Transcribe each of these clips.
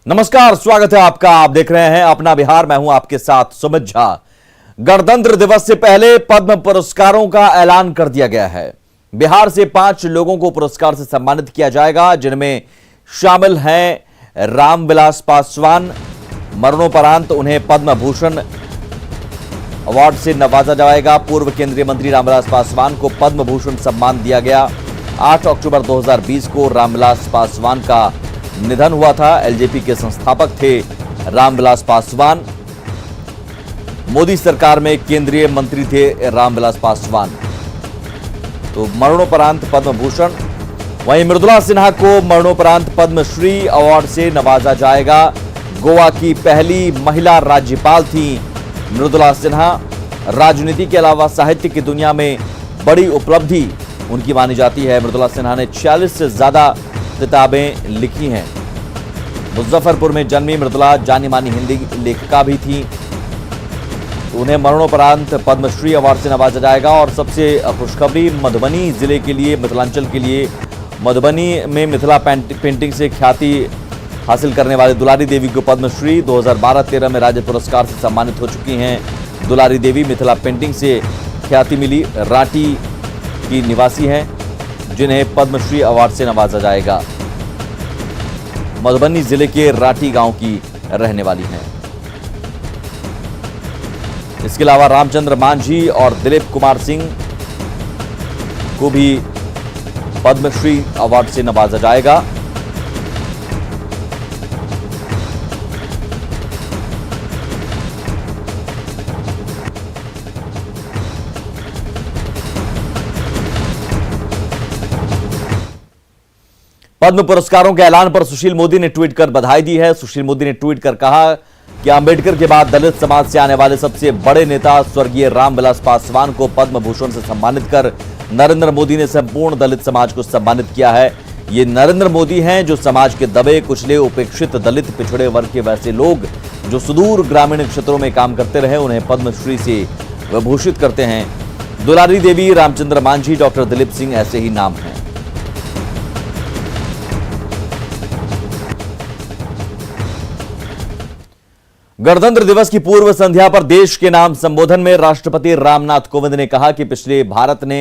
नमस्कार, स्वागत है आपका। आप देख रहे हैं अपना बिहार। मैं हूं आपके साथ सुमित झा। गणतंत्र दिवस से पहले पद्म पुरस्कारों का ऐलान कर दिया गया है। बिहार से 5 लोगों को पुरस्कार से सम्मानित किया जाएगा, जिनमें शामिल हैं रामविलास पासवान। मरणोपरांत उन्हें पद्म भूषण अवार्ड से नवाजा जाएगा। पूर्व केंद्रीय मंत्री रामविलास पासवान को पद्म भूषण सम्मान दिया गया। 8 अक्टूबर 2020 को रामविलास पासवान का निधन हुआ था। एलजेपी के संस्थापक थे रामविलास पासवान। मोदी सरकार में केंद्रीय मंत्री थे रामविलास पासवान। तो मरणोपरांत पद्म भूषण। वहीं मृदुला सिन्हा को मरणोपरांत पद्मश्री अवार्ड से नवाजा जाएगा। गोवा की पहली महिला राज्यपाल थी मृदुला सिन्हा। राजनीति के अलावा साहित्य की दुनिया में बड़ी उपलब्धि उनकी मानी जाती है। मृदुला सिन्हा ने 40 से ज्यादा किताबें लिखी हैं। मुजफ्फरपुर में जन्मी मृदुला जानी मानी हिंदी लेखिका भी थी। उन्हें मरणोपरांत पद्मश्री अवार्ड से नवाजा जाएगा। और सबसे खुशखबरी मधुबनी जिले के लिए, मिथिलांचल के लिए, मधुबनी में मिथिला पेंटिंग से ख्याति हासिल करने वाले दुलारी देवी को पद्मश्री 2012-13 में राज्य पुरस्कार से सम्मानित हो चुकी हैं। दुलारी देवी मिथिला पेंटिंग से ख्याति मिली रांटी की निवासी हैं, जिन्हें पद्मश्री अवार्ड से नवाजा जाएगा। मधुबनी जिले के राठी गांव की रहने वाली हैं। इसके अलावा रामचंद्र मांझी और दिलीप कुमार सिंह को भी पद्मश्री अवार्ड से नवाजा जाएगा। पद्म पुरस्कारों के ऐलान पर सुशील मोदी ने ट्वीट कर बधाई दी है। सुशील मोदी ने ट्वीट कर कहा कि अंबेडकर के बाद दलित समाज से आने वाले सबसे बड़े नेता स्वर्गीय रामविलास पासवान को पद्म भूषण से सम्मानित कर नरेंद्र मोदी ने संपूर्ण दलित समाज को सम्मानित किया है। ये नरेंद्र मोदी हैं जो समाज के दबे कुचले उपेक्षित दलित पिछड़े वर्ग के वैसे लोग जो सुदूर ग्रामीण क्षेत्रों में काम करते रहे, उन्हें पद्मश्री से विभूषित करते हैं। दुलारी देवी, रामचंद्र मांझी, डॉक्टर दिलीप सिंह ऐसे ही नाम हैं। गणतंत्र दिवस की पूर्व संध्या पर देश के नाम संबोधन में राष्ट्रपति रामनाथ कोविंद ने कहा कि पिछले भारत ने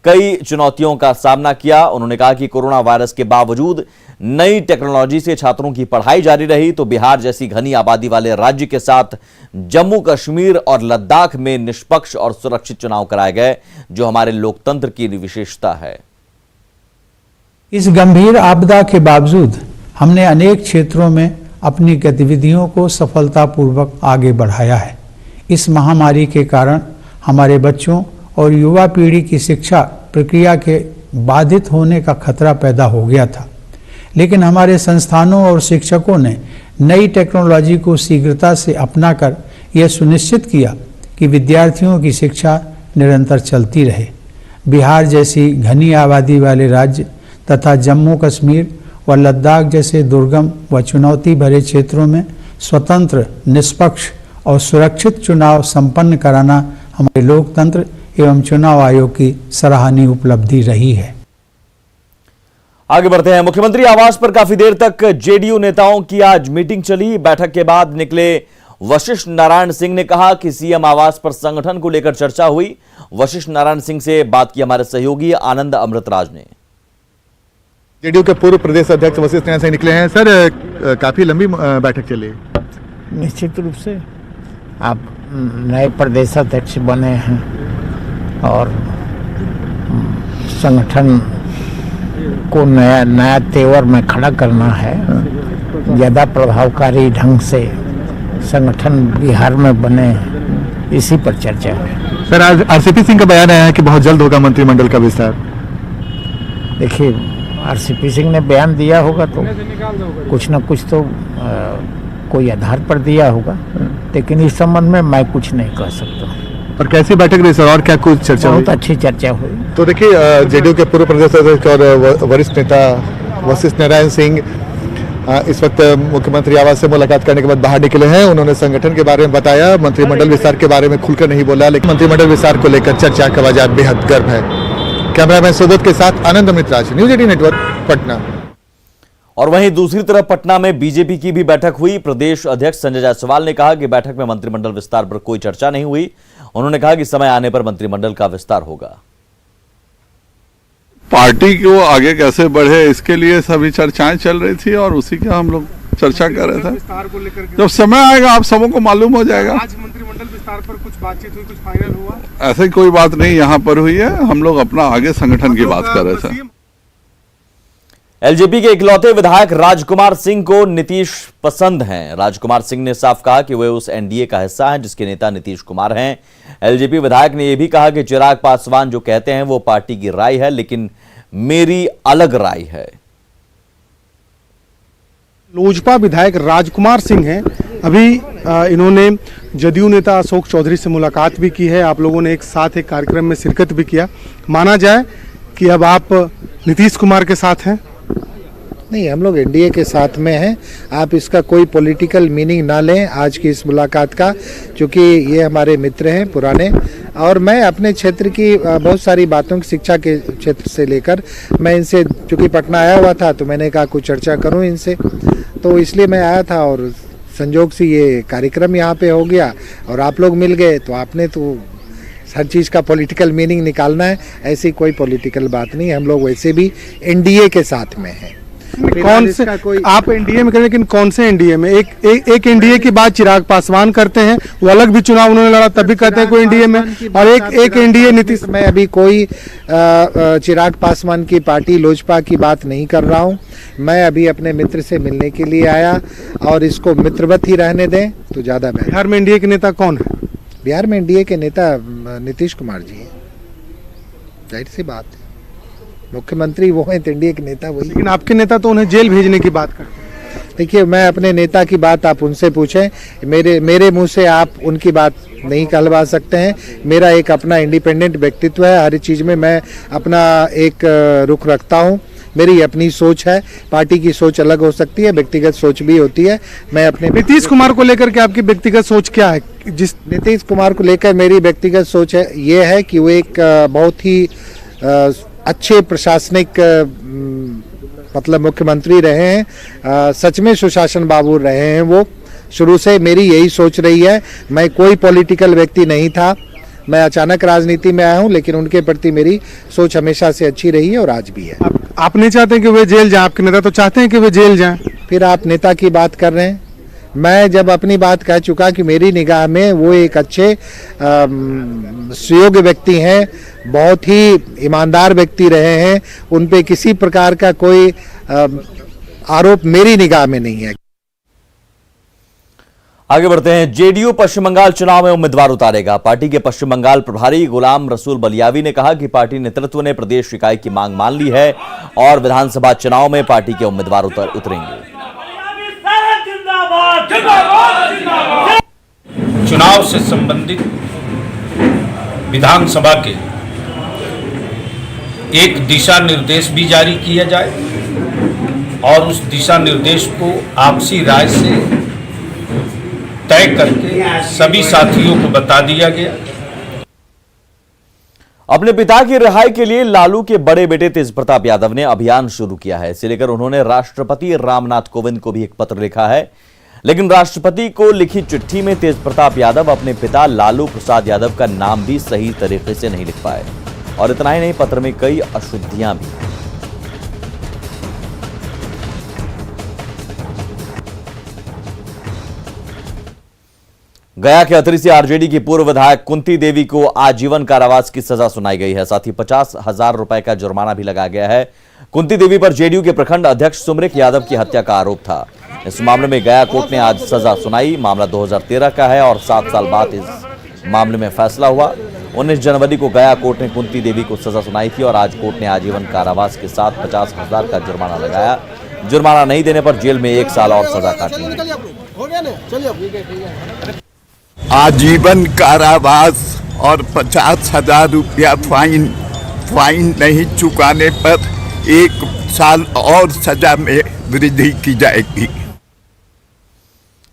कई चुनौतियों का सामना किया। उन्होंने कहा कि कोरोना वायरस के बावजूद नई टेक्नोलॉजी से छात्रों की पढ़ाई जारी रही, तो बिहार जैसी घनी आबादी वाले राज्य के साथ जम्मू कश्मीर और लद्दाख में निष्पक्ष और सुरक्षित चुनाव कराए गए, जो हमारे लोकतंत्र की विशेषता है। इस गंभीर आपदा के बावजूद हमने अनेक क्षेत्रों में अपनी गतिविधियों को सफलतापूर्वक आगे बढ़ाया है। इस महामारी के कारण हमारे बच्चों और युवा पीढ़ी की शिक्षा प्रक्रिया के बाधित होने का खतरा पैदा हो गया था, लेकिन हमारे संस्थानों और शिक्षकों ने नई टेक्नोलॉजी को शीघ्रता से अपनाकर यह सुनिश्चित किया कि विद्यार्थियों की शिक्षा निरंतर चलती रहे। बिहार जैसी घनी आबादी वाले राज्य तथा जम्मू कश्मीर व लद्दाख जैसे दुर्गम व चुनौती भरे क्षेत्रों में स्वतंत्र, निष्पक्ष और सुरक्षित चुनाव संपन्न कराना हमारे लोकतंत्र एवं चुनाव आयोग की सराहनीय उपलब्धि रही है। आगे बढ़ते हैं। मुख्यमंत्री आवास पर काफी देर तक जेडीयू नेताओं की आज मीटिंग चली। बैठक के बाद निकले वशिष्ठ नारायण सिंह ने कहा कि सीएम आवास पर संगठन को लेकर चर्चा हुई। वशिष्ठ नारायण सिंह से बात की हमारे सहयोगी आनंद अमृतराज ने। जेडीयू के पूर्व प्रदेश अध्यक्ष वशिष्ठ नारायण सिंह निकले हैं। सर, काफी लंबी बैठक चली। निश्चित रूप से आप नए प्रदेश अध्यक्ष बने हैं और संगठन को नया तेवर में खड़ा करना है। ज़्यादा प्रभावकारी ढंग से संगठन बिहार में बने, इसी पर चर्चा है। सर, आज आरसीपी सिंह का बयान आया है कि बहुत जल्द होगा मंत्रिमंडल का विस्तार। देखिए, आरसीपी सिंह ने बयान दिया होगा तो कुछ न कुछ तो कोई आधार पर दिया होगा, लेकिन इस संबंध में मैं कुछ नहीं कह सकता। और कैसी बैठक रही सर, और क्या कुछ चर्चा हुई? बहुत अच्छी चर्चा हुई। तो देखिए, जेडीयू के पूर्व प्रदेश अध्यक्ष और वरिष्ठ नेता वशिष्ठ नारायण सिंह इस वक्त मुख्यमंत्री आवास से मुलाकात करने के बाद बाहर निकले हैं। उन्होंने संगठन के बारे में बताया, मंत्रिमंडल विस्तार के बारे में खुलकर नहीं बोला, लेकिन मंत्रिमंडल विस्तार को लेकर चर्चा का वजह बेहद गर्व है। कैमरामैन सुबोध के साथ आनंद अमृतराज, न्यूज 18 नेटवर्क, पटना। और वहीं दूसरी तरफ पटना में बीजेपी की भी बैठक हुई। प्रदेश अध्यक्ष संजय जायसवाल ने कहा कि बैठक में मंत्रिमंडल विस्तार पर कोई चर्चा नहीं हुई। उन्होंने कहा कि समय आने पर मंत्रिमंडल का विस्तार होगा। पार्टी को आगे कैसे बढ़े इसके लिए सभी चर्चाएं चल रही थी और उसी का हम लोग चर्चा कर रहे थे। जब समय आएगा आप सबों को मालूम हो जाएगा। आज मंत्रिमंडल विस्तार पर कुछ बातचीत हुई, कुछ फाइनल हुआ? ऐसी कोई बात नहीं यहाँ पर हुई है। हम लोग अपना आगे संगठन की बात कर रहे थे। एलजेपी के इकलौते विधायक राजकुमार सिंह को नीतीश पसंद हैं। राजकुमार सिंह ने साफ कहा कि वे उस एनडीए का हिस्सा हैं जिसके नेता नीतीश कुमार हैं। एलजेपी विधायक ने यह भी कहा कि चिराग पासवान जो कहते हैं वो पार्टी की राय है, लेकिन मेरी अलग राय है। लोजपा विधायक राजकुमार सिंह हैं। अभी इन्होंने जदयू नेता अशोक चौधरी से मुलाकात भी की है। आप लोगों ने एक साथ एक कार्यक्रम में शिरकत भी किया। माना जाए कि अब आप नीतीश कुमार के साथ हैं? नहीं, हम लोग एनडीए के साथ में हैं। आप इसका कोई पॉलिटिकल मीनिंग ना लें आज की इस मुलाकात का, क्योंकि ये हमारे मित्र हैं पुराने। और मैं अपने क्षेत्र की बहुत सारी बातों की, शिक्षा के क्षेत्र से लेकर, मैं इनसे, चूँकि पटना आया हुआ था तो मैंने कहा कुछ चर्चा करूं इनसे, तो इसलिए मैं आया था। और संजोग से ये कार्यक्रम यहाँ पे हो गया और आप लोग मिल गए, तो आपने तो हर चीज़ का पॉलिटिकल मीनिंग निकालना है। ऐसी कोई पॉलिटिकल बात नहीं। हम लोग वैसे भी एनडीए के साथ में हैं। कौन से आप एनडीए में करें, लेकिन कौन से एनडीए में? एक एनडीए की बात चिराग पासवान करते हैं, वो अलग भी चुनाव उन्होंने लड़ा तभी कहते हैं कोई एनडीए में, और एक एनडीए नीतीश। मैं अभी कोई चिराग पासवान की पार्टी लोजपा की बात नहीं कर रहा हूं। मैं अभी अपने मित्र से मिलने के लिए आया और इसको मित्रवत ही रहने दें तो ज्यादा बेहतर। बिहार में एनडीए के नेता कौन है? बिहार में एनडीए के नेता नीतीश कुमार जी हैं, जाहिर सी बात है। मुख्यमंत्री वो हैं, एनडीए के नेता वही। लेकिन आपके नेता तो उन्हें जेल भेजने की बात करते हैं। देखिए, मैं अपने नेता की बात आप उनसे पूछें, मेरे मुंह से आप उनकी बात नहीं कहलवा सकते हैं। मेरा एक अपना इंडिपेंडेंट व्यक्तित्व है। हर चीज़ में मैं अपना एक रुख रखता हूं। मेरी अपनी सोच है। पार्टी की सोच अलग हो सकती है, व्यक्तिगत सोच भी होती है। मैं अपने नीतीश कुमार को लेकर के आपकी व्यक्तिगत सोच क्या है? जिस नीतीश कुमार को लेकर मेरी व्यक्तिगत सोच है ये है कि वो एक बहुत ही अच्छे प्रशासनिक मतलब मुख्यमंत्री रहे हैं। सच में सुशासन बाबू रहे हैं वो। शुरू से मेरी यही सोच रही है। मैं कोई पॉलिटिकल व्यक्ति नहीं था, मैं अचानक राजनीति में आया हूं, लेकिन उनके प्रति मेरी सोच हमेशा से अच्छी रही है और आज भी है। आप नहीं चाहते हैं कि वे जेल जाएं? आपके नेता तो चाहते हैं कि वे जेल जाएं। फिर आप नेता की बात कर रहे हैं। मैं जब अपनी बात कह चुका कि मेरी निगाह में वो एक अच्छे सुयोग्य व्यक्ति हैं, बहुत ही ईमानदार व्यक्ति रहे हैं, उन पे किसी प्रकार का कोई आरोप मेरी निगाह में नहीं है। आगे बढ़ते हैं। जेडीयू पश्चिम बंगाल चुनाव में उम्मीदवार उतारेगा। पार्टी के पश्चिम बंगाल प्रभारी गुलाम रसूल बलियावी ने कहा कि पार्टी नेतृत्व ने प्रदेश इकाई की मांग मान ली है और विधानसभा चुनाव में पार्टी के उम्मीदवार उतरेंगे। चुनाव से संबंधित विधानसभा के एक दिशा निर्देश भी जारी किया जाए और उस दिशा निर्देश को आपसी राय से तय करके सभी साथियों को बता दिया गया। अपने पिता की रिहाई के लिए लालू के बड़े बेटे तेज प्रताप यादव ने अभियान शुरू किया है। इसे लेकर उन्होंने राष्ट्रपति रामनाथ कोविंद को भी एक पत्र लिखा है, लेकिन राष्ट्रपति को लिखी चिट्ठी में तेज प्रताप यादव अपने पिता लालू प्रसाद यादव का नाम भी सही तरीके से नहीं लिख पाए। और इतना ही नहीं, पत्र में कई अशुद्धियां भी हैं। गया के अतरी से आरजेडी की पूर्व विधायक कुंती देवी को आजीवन कारावास की सजा सुनाई गई है। साथ ही 50,000 रुपए का जुर्माना भी लगाया गया है। कुंती देवी पर जेडीयू के प्रखंड अध्यक्ष सुमरिक यादव की हत्या का आरोप था। इस मामले में गया कोर्ट ने आज सजा सुनाई। मामला 2013 का है और 7 साल बाद इस मामले में फैसला हुआ। 19 जनवरी को गया कोर्ट ने कुंती देवी को सजा सुनाई थी और आज कोर्ट ने आजीवन कारावास के साथ 50,000 का जुर्माना लगाया। जुर्माना नहीं देने पर जेल में 1 साल और सजा काटनी है। आजीवन कारावास और 50,000 रुपया फाइन नहीं चुकाने पर 1 साल और सजा में वृद्धि की जाएगी।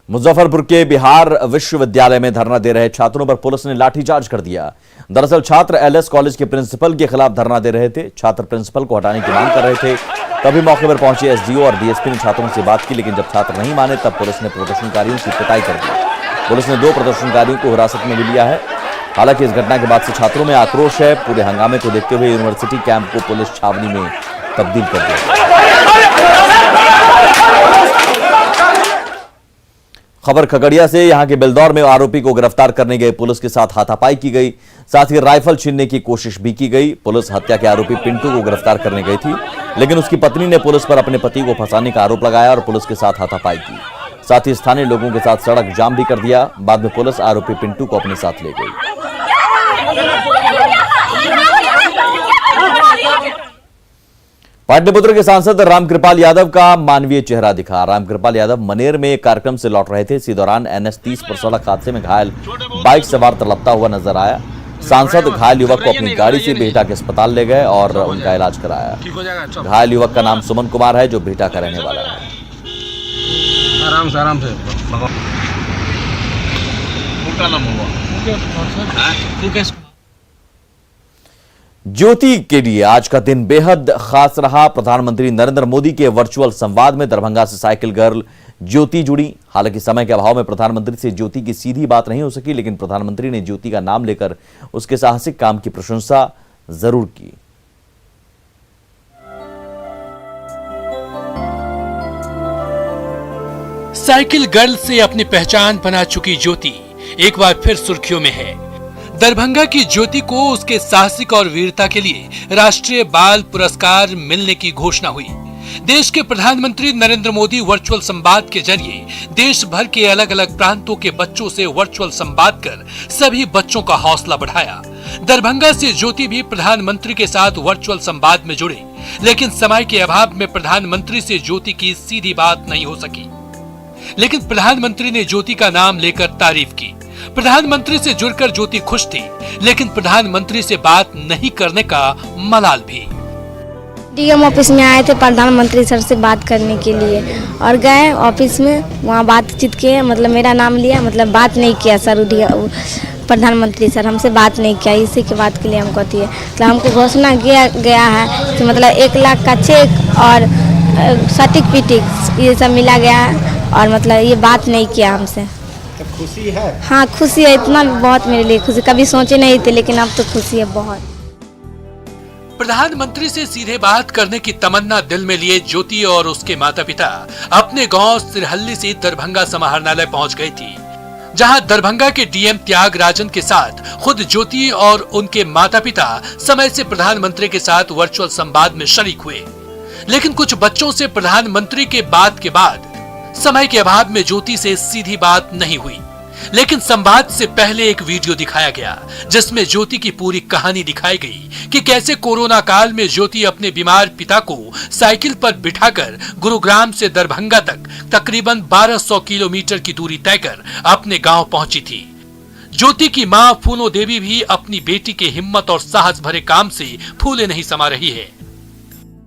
मुजफ्फरपुर के बिहार विश्वविद्यालय में धरना दे रहे छात्रों पर पुलिस ने लाठीचार्ज कर दिया। दरअसल छात्र एलएस कॉलेज के प्रिंसिपल के खिलाफ धरना दे रहे थे। छात्र प्रिंसिपल को हटाने की मांग कर रहे थे। तभी मौके पर पहुंचे एसडीओ और डीएसपी ने छात्रों से बात की, लेकिन जब छात्र नहीं माने तब पुलिस ने प्रदर्शनकारियों की पिटाई कर दी। पुलिस ने 2 प्रदर्शनकारियों को हिरासत में भी लिया है। हालांकि इस घटना के बाद से छात्रों में आक्रोश है। पूरे हंगामे को देखते हुए यूनिवर्सिटी कैंप को पुलिस छावनी में तब्दील कर दिया। खबर खगड़िया से, यहां के बेलदौर में आरोपी को गिरफ्तार करने गए पुलिस के साथ हाथापाई की गई, साथ ही राइफल छीनने की कोशिश भी की गई। पुलिस हत्या के आरोपी पिंटू को गिरफ्तार करने गई थी, लेकिन उसकी पत्नी ने पुलिस पर अपने पति को फंसाने का आरोप लगाया और पुलिस के साथ हाथापाई की। साथ ही स्थानीय लोगों के साथ सड़क जाम भी कर दिया। बाद में पुलिस आरोपी पिंटू को अपने साथ ले गई। पाटलिपुत्र के सांसद रामकृपाल यादव का मानवीय चेहरा दिखा। रामकृपाल यादव मनेर में एक कार्यक्रम से लौट रहे थे। इसी दौरान NH30 पर सड़क हादसे में घायल बाइक सवार तड़पता हुआ नजर आया। सांसद घायल युवक को अपनी गाड़ी से बिहटा के अस्पताल ले गए और उनका इलाज कराया। घायल युवक का नाम सुमन कुमार है, जो बिहटा का रहने वाला है। आराम से ज्योति के लिए आज का दिन बेहद खास रहा। प्रधानमंत्री नरेंद्र मोदी के वर्चुअल संवाद में दरभंगा से साइकिल गर्ल ज्योति जुड़ी। हालांकि समय के अभाव में प्रधानमंत्री से ज्योति की सीधी बात नहीं हो सकी, लेकिन प्रधानमंत्री ने ज्योति का नाम लेकर उसके साहसिक काम की प्रशंसा जरूर की। साइकिल गर्ल से अपनी पहचान बना चुकी ज्योति एक बार फिर सुर्खियों में है। दरभंगा की ज्योति को उसके साहसिक और वीरता के लिए राष्ट्रीय बाल पुरस्कार मिलने की घोषणा हुई। देश के प्रधानमंत्री नरेंद्र मोदी वर्चुअल संवाद के जरिए देश भर के अलग अलग प्रांतों के बच्चों से वर्चुअल संवाद कर सभी बच्चों का हौसला बढ़ाया। दरभंगा से ज्योति भी प्रधानमंत्री के साथ वर्चुअल संवाद में जुड़े, लेकिन समय के अभाव में प्रधानमंत्री से ज्योति की सीधी बात नहीं हो सकी। लेकिन प्रधानमंत्री ने ज्योति का नाम लेकर तारीफ की। प्रधानमंत्री से जुड़कर ज्योति खुश थी, लेकिन प्रधानमंत्री से बात नहीं करने का मलाल भी। डीएम ऑफिस में आए थे प्रधानमंत्री सर से बात करने के लिए और गए ऑफिस में, वहाँ बातचीत किए, मतलब मेरा नाम लिया, मतलब बात नहीं किया सर। प्रधानमंत्री सर हमसे बात नहीं किया, इसी के बात के लिए हमको कहती है। तो हमको घोषणा किया गया है कि मतलब 1 लाख का चेक और सर्टिफिकेट ये सब मिला गया है, और मतलब ये बात नहीं किया हमसे। तो खुशी है? हाँ खुशी है, इतना बहुत मेरे लिए खुशी, कभी सोचे नहीं थे, लेकिन अब तो खुशी है बहुत। प्रधानमंत्री से सीधे बात करने की तमन्ना दिल में लिए ज्योति और उसके माता पिता अपने गांव सिरहल्ली से दरभंगा समाहरणालय पहुंच गई थी, जहां दरभंगा के डीएम त्यागराजन के साथ खुद ज्योति और उनके माता पिता समय से प्रधानमंत्री के साथ वर्चुअल संवाद में शरीक हुए। लेकिन कुछ बच्चों से प्रधानमंत्री के बात के बाद समय के अभाव में ज्योति से सीधी बात नहीं हुई। लेकिन संवाद से पहले एक वीडियो दिखाया गया, जिसमें ज्योति की पूरी कहानी दिखाई गई कि कैसे कोरोना काल में ज्योति अपने बीमार पिता को साइकिल पर बिठाकर गुरुग्राम से दरभंगा तक तकरीबन 1200 किलोमीटर की दूरी तय कर अपने गांव पहुंची थी। ज्योति की मां फूलो देवी भी अपनी बेटी के हिम्मत और साहस भरे काम से फूले नहीं समा रही है।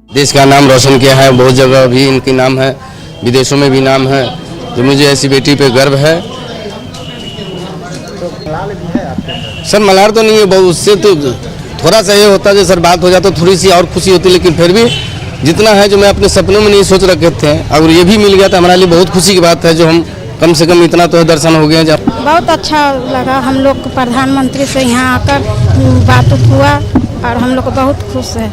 देश का नाम रोशन किया है, बहुत जगह भी इनकी नाम है, विदेशों में भी नाम है, तो मुझे ऐसी बेटी पे गर्व है। सर मलार तो नहीं है बहुत, उससे तो थोड़ा सा ये होता है, सर बात हो जाता तो थोड़ी सी और खुशी होती, लेकिन फिर भी जितना है जो मैं अपने सपनों में नहीं सोच रखे थे, अगर ये भी मिल गया तो हमारे लिए बहुत खुशी की बात है, जो हम कम से कम इतना तो दर्शन हो गया। बहुत अच्छा लगा हम लोग को, प्रधानमंत्री से यहाँ आकर बात हुआ और हम लोग को बहुत खुश है।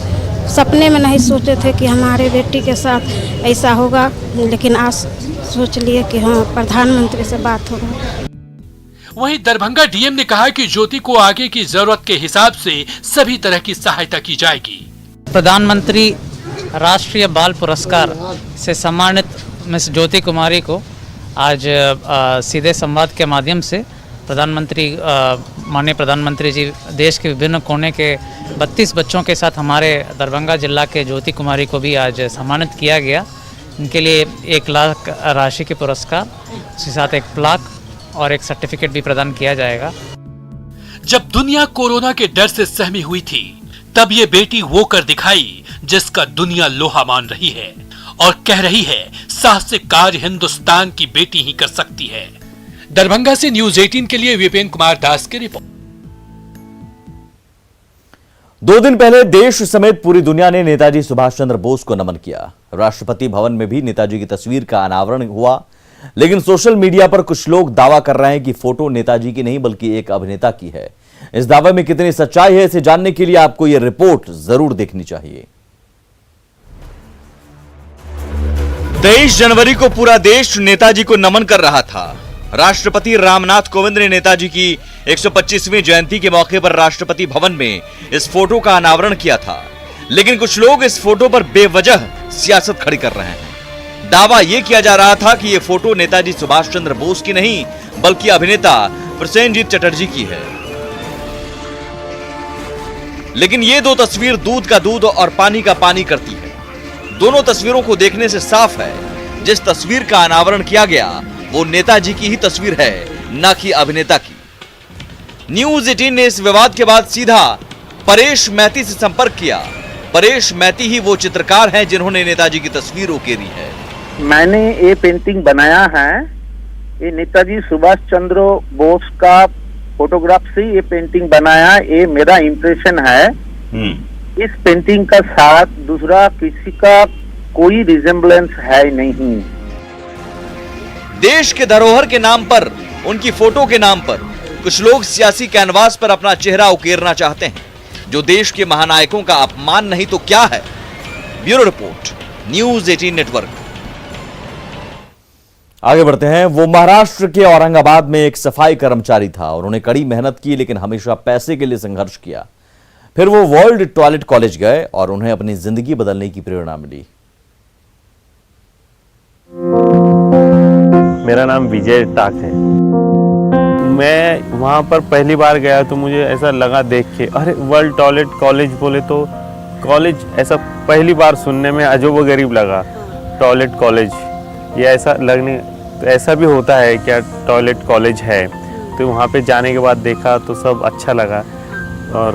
सपने में नहीं सोचे थे कि हमारे बेटी के साथ ऐसा होगा, लेकिन आज सोच लिए कि हाँ प्रधानमंत्री से बात होगा। वहीं दरभंगा डीएम ने कहा कि ज्योति को आगे की जरूरत के हिसाब से सभी तरह की सहायता की जाएगी। प्रधानमंत्री राष्ट्रीय बाल पुरस्कार से सम्मानित मिस ज्योति कुमारी को आज सीधे संवाद के माध्यम से माननीय प्रधानमंत्री जी देश के विभिन्न कोने के 32 बच्चों के साथ हमारे दरभंगा जिला के ज्योति कुमारी को भी आज सम्मानित किया गया। इनके लिए 1 लाख राशि के पुरस्कार, उसके साथ 1 प्लाक और 1 सर्टिफिकेट भी प्रदान किया जाएगा। जब दुनिया कोरोना के डर से सहमी हुई थी, तब ये बेटी वो कर दिखाई जिसका दुनिया लोहा मान रही है और कह रही है साहसिक कार्य हिंदुस्तान की बेटी ही कर सकती है। दरभंगा से न्यूज 18 के लिए विपिन कुमार दास की रिपोर्ट। 2 दिन पहले देश समेत पूरी दुनिया ने नेताजी सुभाष चंद्र बोस को नमन किया। राष्ट्रपति भवन में भी नेताजी की तस्वीर का अनावरण हुआ, लेकिन सोशल मीडिया पर कुछ लोग दावा कर रहे हैं कि फोटो नेताजी की नहीं बल्कि एक अभिनेता की है। इस दावे में कितनी सच्चाई है, इसे जानने के लिए आपको यह रिपोर्ट जरूर देखनी चाहिए। 23 जनवरी को पूरा देश नेताजी को नमन कर रहा था। राष्ट्रपति रामनाथ कोविंद ने नेताजी की 125वीं जयंती के मौके पर राष्ट्रपति भवन में इस फोटो का अनावरण किया था, लेकिन कुछ लोग इस फोटो पर बेवजह सियासत खड़ी कर रहे हैं। दावा यह किया जा रहा था कि यह फोटो नेताजी सुभाष चंद्र बोस की नहीं बल्कि अभिनेता प्रसेनजीत चटर्जी की है। लेकिन ये दो तस्वीर दूध का दूध और पानी का पानी करती है। दोनों तस्वीरों को देखने से साफ है, जिस तस्वीर का अनावरण किया गया वो नेताजी की ही तस्वीर है, न कि अभिनेता की। न्यूज 18 ने इस विवाद के बाद सीधा परेश मैती से संपर्क किया। परेश मैती ही वो चित्रकार हैं जिन्होंने नेताजी की तस्वीर उकेरी है। मैंने ये पेंटिंग बनाया है, ये नेताजी सुभाष चंद्र बोस का फोटोग्राफ से ये पेंटिंग बनाया, ये मेरा इम्प्रेशन है। इस पेंटिंग का साथ दूसरा किसी का कोई रिजेम्बलेंस है नहीं। देश के धरोहर के नाम पर, उनकी फोटो के नाम पर कुछ लोग सियासी कैनवास पर अपना चेहरा उकेरना चाहते हैं, जो देश के महानायकों का अपमान नहीं तो क्या है। Bureau report, news 18 network. आगे बढ़ते हैं। वो महाराष्ट्र के औरंगाबाद में एक सफाई कर्मचारी था और उन्होंने कड़ी मेहनत की, लेकिन हमेशा पैसे के लिए संघर्ष किया। फिर वो वर्ल्ड टॉयलेट कॉलेज गए और उन्हें अपनी जिंदगी बदलने की प्रेरणा मिली। मेरा नाम विजय टाक है। मैं वहाँ पर पहली बार गया तो मुझे ऐसा लगा देख के, अरे वर्ल्ड टॉयलेट कॉलेज बोले तो कॉलेज ऐसा पहली बार सुनने में अजोबगरीब लगा। टॉयलेट कॉलेज ये ऐसा लगने, तो ऐसा भी होता है क्या टॉयलेट कॉलेज है? तो वहाँ पे जाने के बाद देखा तो सब अच्छा लगा और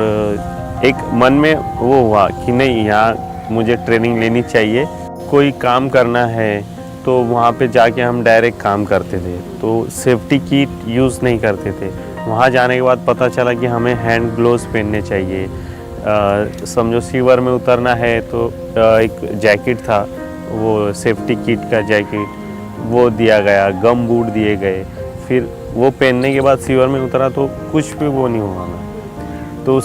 एक मन में वो हुआ कि नहीं, यहाँ मुझे ट्रेनिंग लेनी चाहिए। कोई काम करना है तो वहाँ पे जाके हम डायरेक्ट काम करते थे, तो सेफ्टी किट यूज़ नहीं करते थे। वहाँ जाने के बाद पता चला कि हमें हैंड ग्लोव्स पहनने चाहिए। समझो सीवर में उतरना है तो एक जैकेट था, वो सेफ्टी किट का जैकेट वो दिया गया, गम बूट दिए गए। फिर वो पहनने के बाद सीवर में उतरा तो कुछ भी वो नहीं हुआ मैं, तो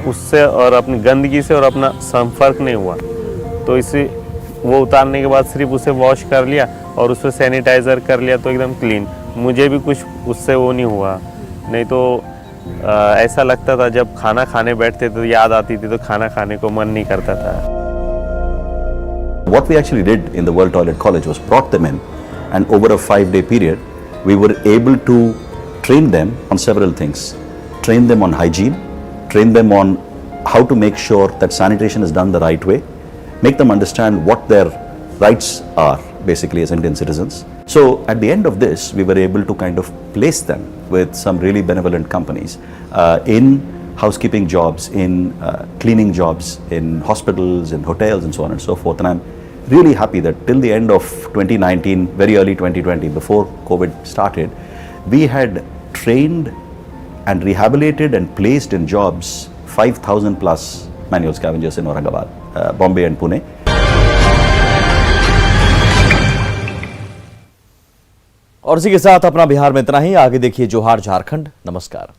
उससे और अपनी गंदगी से और अपना संपर्क नहीं हुआ। तो इसे वो उतारने के बाद सिर्फ उसे वॉश कर लिया और उस पर सैनिटाइज़र कर लिया तो एकदम क्लीन। मुझे भी कुछ उससे वो नहीं हुआ, नहीं तो ऐसा लगता था जब खाना खाने बैठते तो याद आती थी तो खाना खाने को मन नहीं करता था। What we actually did in the World Toilet College was brought them in, and over a 5-day period we were able to train them on several things. Train them on hygiene, train them on how to make sure that sanitation is done the right way, make them understand what their rights are basically as Indian citizens. So at the end of this, we were able to kind of place them with some really benevolent companies in housekeeping jobs, in cleaning jobs, in hospitals, in hotels and so on and so forth. And I'm really happy that till the end of 2019, very early 2020, before COVID started, we had trained and rehabilitated and placed in jobs 5,000 plus manual scavengers in Aurangabad, Bombay and Pune. और इसी के साथ अपना बिहार में इतना ही। आगे देखिए जोहार झारखंड। नमस्कार।